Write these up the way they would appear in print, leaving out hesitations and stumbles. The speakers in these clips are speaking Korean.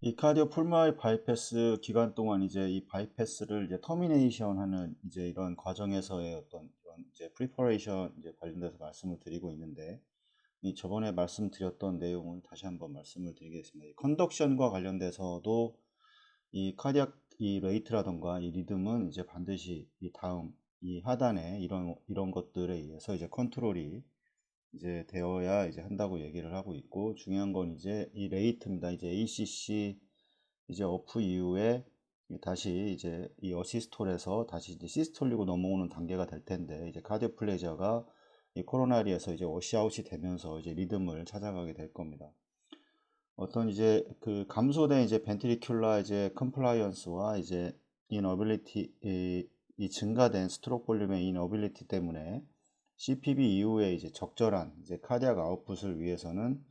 이 카디오 풀마이 바이패스 기간 동안 이제 이 바이패스를 이제 터미네이션 하는 이제 이런 과정에서의 어떤 이런 이제 프리퍼레이션 이제 관련돼서 말씀을 드리고 있는데, 이 저번에 말씀드렸던 내용을 다시 한번 말씀을 드리겠습니다. 이 컨덕션과 관련돼서도 이 카디악 이 레이트라던가 이 리듬은 이제 반드시 이 다음 이 하단에 이런 것들에 의해서 이제 컨트롤이 이제 되어야 이제 한다고 얘기를 하고 있고, 중요한 건 이제 이 레이트입니다. 이제 ACC 이제 어프 이후에 다시 이제 이 어시스톨에서 다시 이제 시스톨리고 넘어오는 단계가 될 텐데, 이제 카디오 플레저가 이 코로나리에서 이제 워시아웃이 되면서 이제 리듬을 찾아가게 될 겁니다. 어떤 이제 그 감소된 이제 벤트리큘라 이제 컴플라이언스와 이제 인어빌리티 이 증가된 스트로크 볼륨의 인어빌리티 때문에 CPB 이후에 이제 적절한 이제 카디악 아웃풋을 위해서는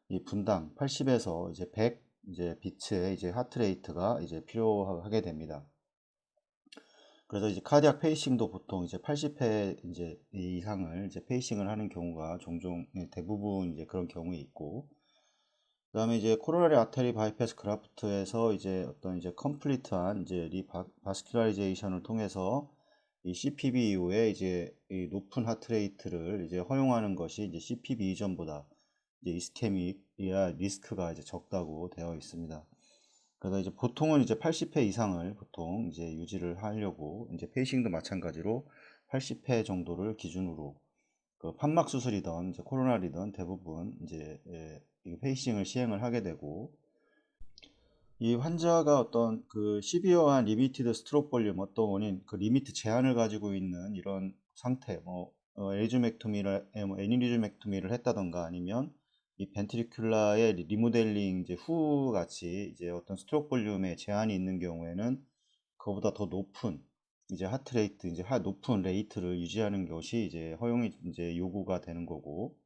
이 분당 80에서 이제 100 이제 비트의 이제 하트 레이트가 이제 필요하게 됩니다. 그래서 이제 카디악 페이싱도 보통 이제 80회 이제 이상을 이제 페이싱을 하는 경우가 종종 대부분 이제 그런 경우에 있고, 그다음에 이제 코로나리 아테리 바이패스 그라프트에서 이제 어떤 이제 컴플리트한 이제 리바스큘라이제이션을 통해서 이 CPB 이후에 이제 이 높은 하트레이트를 이제 허용하는 것이 이제 CPB 이전보다 이제 이스케믹이야 리스크가 이제 적다고 되어 있습니다. 그래서 이제 보통은 이제 80회 이상을 보통 이제 유지를 하려고, 이제 페이싱도 마찬가지로 80회 정도를 기준으로 그 판막 수술이든 이제 코로나리든 대부분 이제 이 페이싱을 시행을 하게 되고, 이 환자가 어떤 그 시비어한 리미티드 스트로크 볼륨 어떤 원인 그 리미트 제한을 가지고 있는 이런 상태, 뭐 에리즈맥토미를 뭐 애니리즈맥토미를 했다던가, 아니면 이 벤트리큘라의 리모델링 이제 후 같이 이제 어떤 스트로크 볼륨에 제한이 있는 경우에는 그거보다 더 높은 이제 하트 레이트 이제 높은 레이트를 유지하는 것이 이제 허용이 이제 요구가 되는 거고,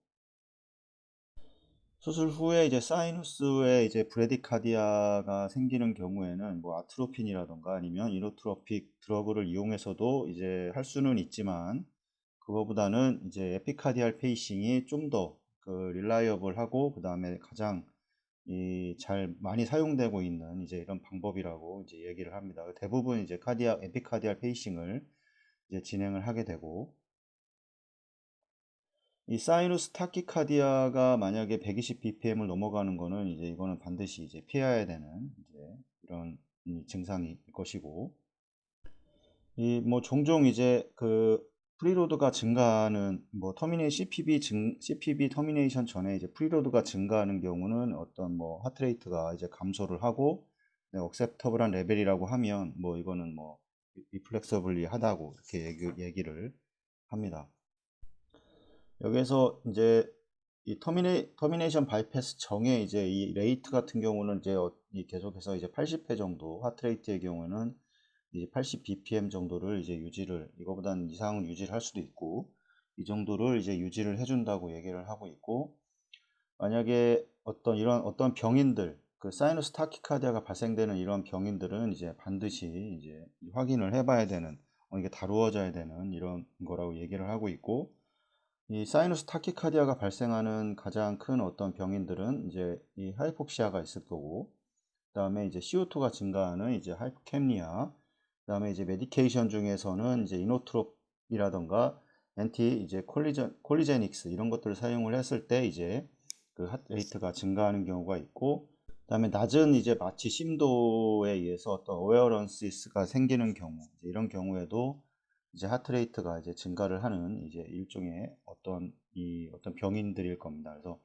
수술 후에 이제 사이누스에 이제 브레디카디아가 생기는 경우에는 뭐 아트로핀이라던가 아니면 이노트로픽 드러그를 이용해서도 이제 할 수는 있지만, 그거보다는 이제 에피카디알 페이싱이 좀 더 그 릴라이어블하고 그 다음에 가장 이 잘 많이 사용되고 있는 이제 이런 방법이라고 이제 얘기를 합니다. 대부분 이제 에피카디알 페이싱을 이제 진행을 하게 되고, 이 사이누스 타키카디아가 만약에 120bpm을 넘어가는 거는 이제 이거는 반드시 이제 피해야 되는 이제 이런 증상일 것이고, 이 뭐 종종 이제 그 프리로드가 증가하는 뭐 CPB 터미네이션 전에 이제 프리로드가 증가하는 경우는 어떤 뭐 하트레이트가 이제 감소를 하고 억셉터블한 레벨이라고 하면 뭐 이거는 뭐 리플렉서블리 하다고 이렇게 얘기를 합니다. 여기에서 이제 이 터미네이션 바이패스 정에 이제 이 레이트 같은 경우는 이제 계속해서 이제 80회 정도, 하트레이트의 경우는 이제 80bpm 정도를 이제 유지를, 이거보다는 이상은 유지를 할 수도 있고, 이 정도를 이제 유지를 해준다고 얘기를 하고 있고, 만약에 어떤 병인들, 그 사이너스 타키카디아가 발생되는 이런 병인들은 이제 반드시 이제 확인을 해봐야 되는, 이게 다루어져야 되는 이런 거라고 얘기를 하고 있고, 이 사이너스 타키카디아가 발생하는 가장 큰 어떤 병인들은 이제 이 하이폭시아가 있을 거고, 그다음에 이제 CO2가 증가하는 이제 하이포캡니아, 그다음에 이제 메디케이션 중에서는 이제 이노트롭이라던가 엔티 이제 콜리제닉스 이런 것들을 사용을 했을 때 이제 그 하트레이트가 증가하는 경우가 있고, 그다음에 낮은 이제 마취 심도에 의해서 어떤 어웨어런시스가 생기는 경우, 이런 경우에도 이제 하트레이트가 이제 증가를 하는 이제 일종의 어떤 병인들일 겁니다. 그래서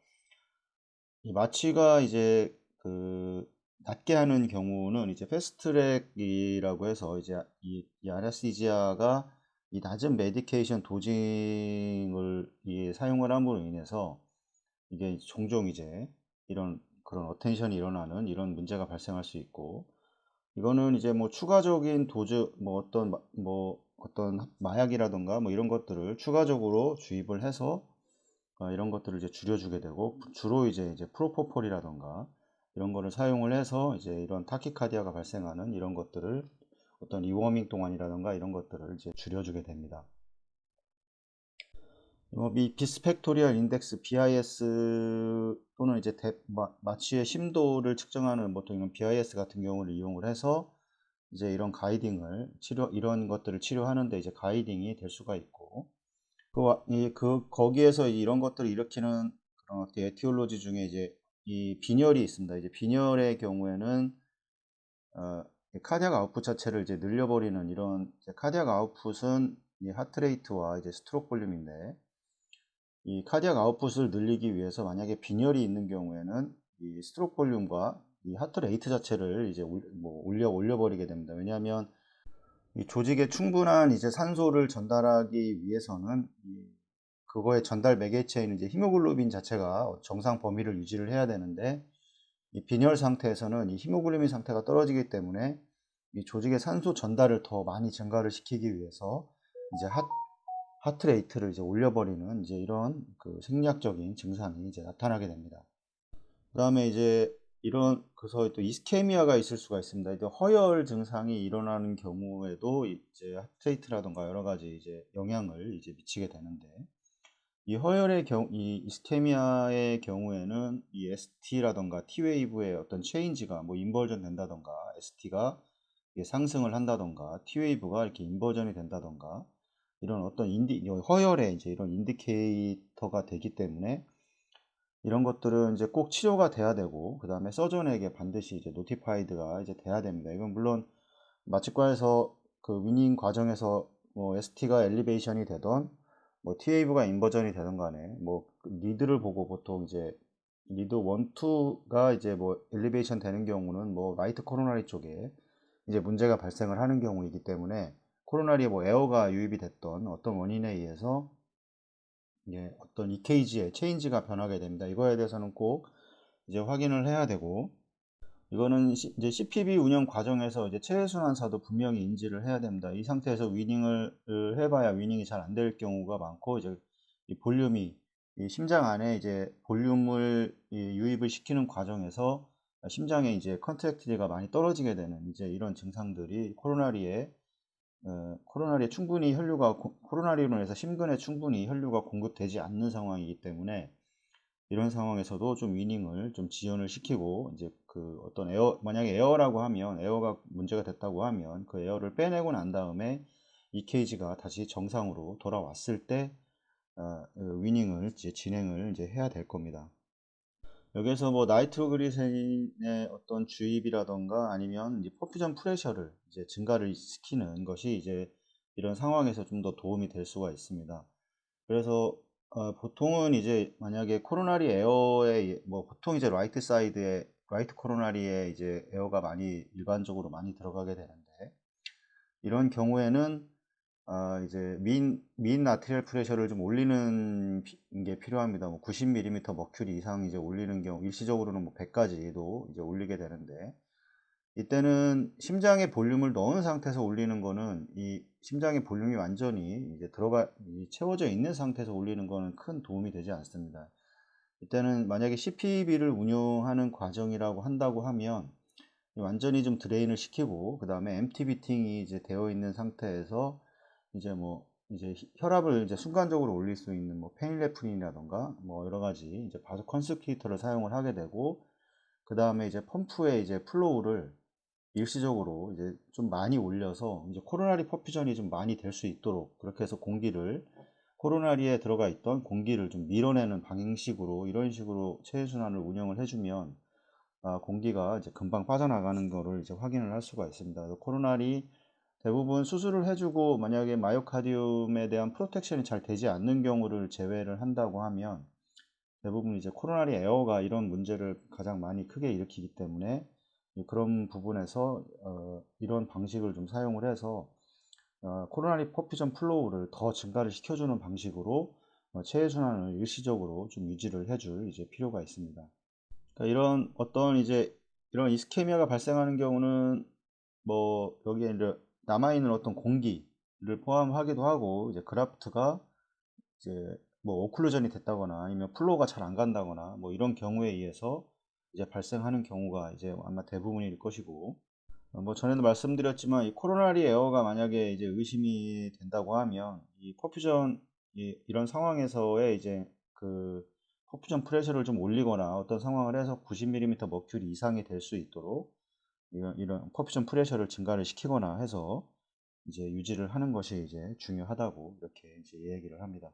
이 마취가 이제 그 낮게 하는 경우는 이제 패스트트랙이라고 해서 이제 이 아나스티지아가 이 낮은 메디케이션 도징을 사용을 함으로 인해서 이게 종종 이제 이런 그런 어텐션이 일어나는 이런 문제가 발생할 수 있고, 이거는 이제 뭐 추가적인 도즈 뭐 어떤 마약이라던가 뭐 이런 것들을 추가적으로 주입을 해서 이런 것들을 이제 줄여주게 되고, 주로 이제 프로포폴이라던가 이런 거를 사용을 해서 이제 이런 타키카디아가 발생하는 이런 것들을 어떤 리워밍 동안이라던가 이런 것들을 이제 줄여주게 됩니다. 이 비스펙토리얼 인덱스 BIS 또는 이제 마취의 심도를 측정하는 보통 이런 BIS 같은 경우를 이용을 해서 이제 이런 가이딩을 이런 것들을 치료하는데 이제 가이딩이 될 수가 있고, 거기에서 이런 것들을 일으키는 그런 어떤 에티올로지 중에 이제 이 빈혈이 있습니다. 이제 빈혈의 경우에는 이 카디악 아웃풋 자체를 이제 늘려버리는 이런 카디악 아웃풋은 이 하트레이트와 이제 스트로크 볼륨인데, 이 카디악 아웃풋을 늘리기 위해서 만약에 빈혈이 있는 경우에는 이 스트로크 볼륨과 이 하트레이트 자체를 이제 올려버리게 됩니다. 왜냐하면 이 조직에 충분한 이제 산소를 전달하기 위해서는 그거의 전달 매개체인 이제 히모글로빈 자체가 정상 범위를 유지를 해야 되는데, 이 빈혈 상태에서는 이 히모글로빈 상태가 떨어지기 때문에 이 조직의 산소 전달을 더 많이 증가를 시키기 위해서 이제 하트레이트를 이제 올려버리는 이제 이런 그 생리학적인 증상이 이제 나타나게 됩니다. 그 다음에 이제 그래서 또 이스케미아가 있을 수가 있습니다. 이제 허열 증상이 일어나는 경우에도 이제 하트레이트라던가 여러 가지 이제 영향을 이제 미치게 되는데, 이 이스케미아의 경우에는 이 ST라던가 T웨이브의 어떤 체인지가 뭐 인버전 된다던가, ST가 상승을 한다던가, T웨이브가 이렇게 인버전이 된다던가, 이런 어떤 허열의 이제 이런 인디케이터가 되기 때문에 이런 것들은 이제 꼭 치료가 돼야 되고, 그 다음에 서전에게 반드시 이제 노티파이드가 이제 돼야 됩니다. 이건 물론 마취과에서 그 위닝 과정에서 뭐 ST가 엘리베이션이 되던 뭐 TAV가 인버전이 되던 간에 뭐 리드를 보고 보통 이제 리드 1, 2가 이제 뭐 엘리베이션 되는 경우는 뭐 라이트 코로나리 쪽에 이제 문제가 발생을 하는 경우이기 때문에, 코로나리에 뭐 에어가 유입이 됐던 어떤 원인에 의해서 어떤 EKG의 체인지가 변하게 됩니다. 이거에 대해서는 꼭 이제 확인을 해야 되고, 이거는 이제 CPB 운영 과정에서 이제 체외순환사도 분명히 인지를 해야 됩니다. 이 상태에서 위닝을 해봐야 위닝이 잘 안 될 경우가 많고, 이제 이 볼륨이 이 심장 안에 이제 볼륨을 유입을 시키는 과정에서 심장의 이제 컨트랙티리가 많이 떨어지게 되는 이제 이런 증상들이 코로나리에 충분히 코로나리로 인해서 심근에 충분히 혈류가 공급되지 않는 상황이기 때문에, 이런 상황에서도 좀 위닝을 좀 지연을 시키고, 이제 그 어떤 만약에 에어라고 하면, 에어가 문제가 됐다고 하면 그 에어를 빼내고 난 다음에 EKG가 다시 정상으로 돌아왔을 때 위닝을 이제 진행을 이제 해야 될 겁니다. 여기서 뭐 나이트로그리세린의 어떤 주입이라던가 아니면 이제 퍼퓨전 프레셔를 이제 증가를 시키는 것이 이제 이런 상황에서 좀 더 도움이 될 수가 있습니다. 그래서 보통은 이제 만약에 코로나리 에어에 뭐 보통 이제 라이트 코로나리에 이제 에어가 많이 일반적으로 많이 들어가게 되는데, 이런 경우에는 이제 민 아트리얼 프레셔를 좀 올리는 게 필요합니다. 뭐 90mm 머큐리 이상 이제 올리는 경우, 일시적으로는 뭐 100까지도 이제 올리게 되는데, 이때는 심장에 볼륨을 넣은 상태에서 올리는 거는 이 심장의 볼륨이 완전히 이제 채워져 있는 상태에서 올리는 거는 큰 도움이 되지 않습니다. 이때는 만약에 CPB를 운용하는 과정이라고 한다고 하면 완전히 좀 드레인을 시키고, 그 다음에 MT 비팅이 이제 되어 있는 상태에서 이제 혈압을 이제 순간적으로 올릴 수 있는 뭐 페닐레프린이라던가 뭐 여러 가지 이제 바소 컨스큐터를 사용을 하게 되고, 그 다음에 이제 펌프에 이제 플로우를 일시적으로 이제 좀 많이 올려서 이제 코로나리 퍼퓨전이 좀 많이 될 수 있도록, 그렇게 해서 코로나리에 들어가 있던 공기를 좀 밀어내는 방식으로, 이런 식으로 체외순환을 운영을 해주면 공기가 이제 금방 빠져나가는 거를 이제 확인을 할 수가 있습니다. 그래서 코로나리 대부분 수술을 해주고 만약에 마이오카디움에 대한 프로텍션이 잘 되지 않는 경우를 제외를 한다고 하면, 대부분 이제 코로나리 에어가 이런 문제를 가장 많이 크게 일으키기 때문에 그런 부분에서 이런 방식을 좀 사용을 해서 코로나리 퍼퓨전 플로우를 더 증가를 시켜주는 방식으로 체외순환을 일시적으로 좀 유지를 해줄 이제 필요가 있습니다. 그러니까 이런 이스케미아가 발생하는 경우는 뭐 여기에 이제 남아있는 어떤 공기를 포함하기도 하고, 이제 그라프트가 이제 뭐 오클루전이 됐다거나 아니면 플로우가 잘 안 간다거나 뭐 이런 경우에 의해서 이제 발생하는 경우가 이제 아마 대부분일 것이고, 뭐 전에도 말씀드렸지만 이 코로나리 에어가 만약에 이제 의심이 된다고 하면 이 퍼퓨전 이런 상황에서의 이제 그 퍼퓨전 프레셔를 좀 올리거나 어떤 상황을 해서 90mm 머큐리 이상이 될 수 있도록 이런 퍼퓨전 프레셔를 증가를 시키거나 해서 이제 유지를 하는 것이 이제 중요하다고 이렇게 이제 얘기를 합니다.